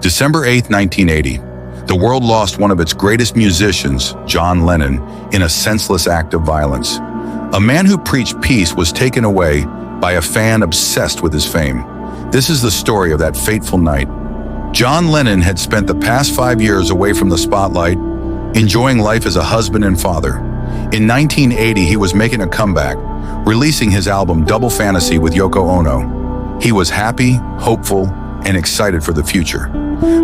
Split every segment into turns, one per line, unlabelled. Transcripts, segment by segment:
December 8, 1980. The world lost one of its greatest musicians, John Lennon, in a senseless act of violence. A man who preached peace was taken away by a fan obsessed with his fame. This is the story of that fateful night. John Lennon had spent the past 5 years away from the spotlight, enjoying life as a husband and father. In 1980, he was making a comeback, releasing his album Double Fantasy with Yoko Ono. He was happy, hopeful, and excited for the future.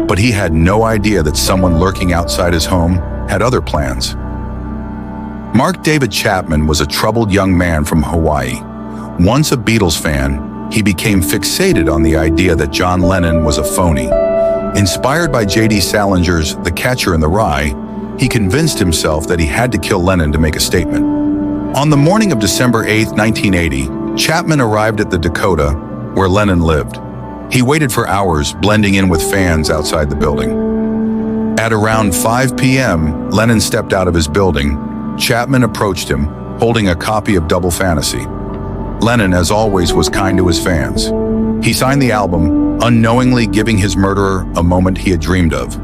But he had no idea that someone lurking outside his home had other plans. Mark David Chapman was a troubled young man from Hawaii. Once a Beatles fan, he became fixated on the idea that John Lennon was a phony. Inspired by J.D. Salinger's The Catcher in the Rye, he convinced himself that he had to kill Lennon to make a statement. On the morning of December 8, 1980, Chapman arrived at the Dakota, where Lennon lived. He waited for hours, blending in with fans outside the building. At around 5 p.m., Lennon stepped out of his building. Chapman approached him, holding a copy of Double Fantasy. Lennon, as always, was kind to his fans. He signed the album, unknowingly giving his murderer a moment he had dreamed of.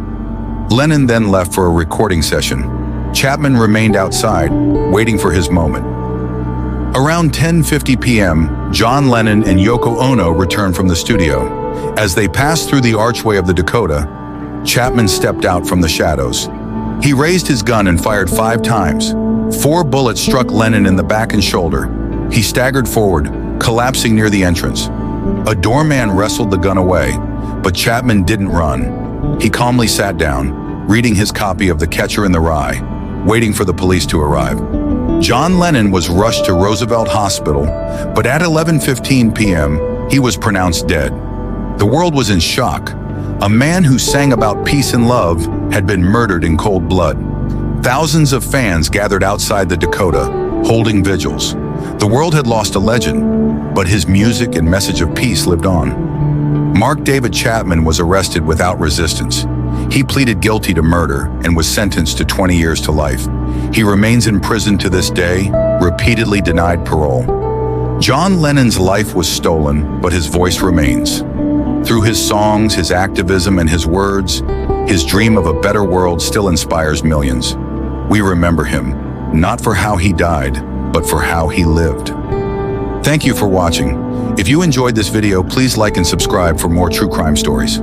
Lennon then left for a recording session. Chapman remained outside, waiting for his moment. Around 10:50 p.m., John Lennon and Yoko Ono returned from the studio. As they passed through the archway of the Dakota, Chapman stepped out from the shadows. He raised his gun and fired 5 times. 4 bullets struck Lennon in the back and shoulder. He staggered forward, collapsing near the entrance. A doorman wrestled the gun away, but Chapman didn't run. He calmly sat down, reading his copy of The Catcher in the Rye, waiting for the police to arrive. John Lennon was rushed to Roosevelt Hospital, but at 11:15 p.m., he was pronounced dead. The world was in shock. A man who sang about peace and love had been murdered in cold blood. Thousands of fans gathered outside the Dakota, holding vigils. The world had lost a legend, but his music and message of peace lived on. Mark David Chapman was arrested without resistance. He pleaded guilty to murder and was sentenced to 20 years to life. He remains in prison to this day, repeatedly denied parole. John Lennon's life was stolen, but his voice remains. Through his songs, his activism, and his words, his dream of a better world still inspires millions. We remember him, not for how he died, but for how he lived. Thank you for watching. If you enjoyed this video, please like and subscribe for more true crime stories.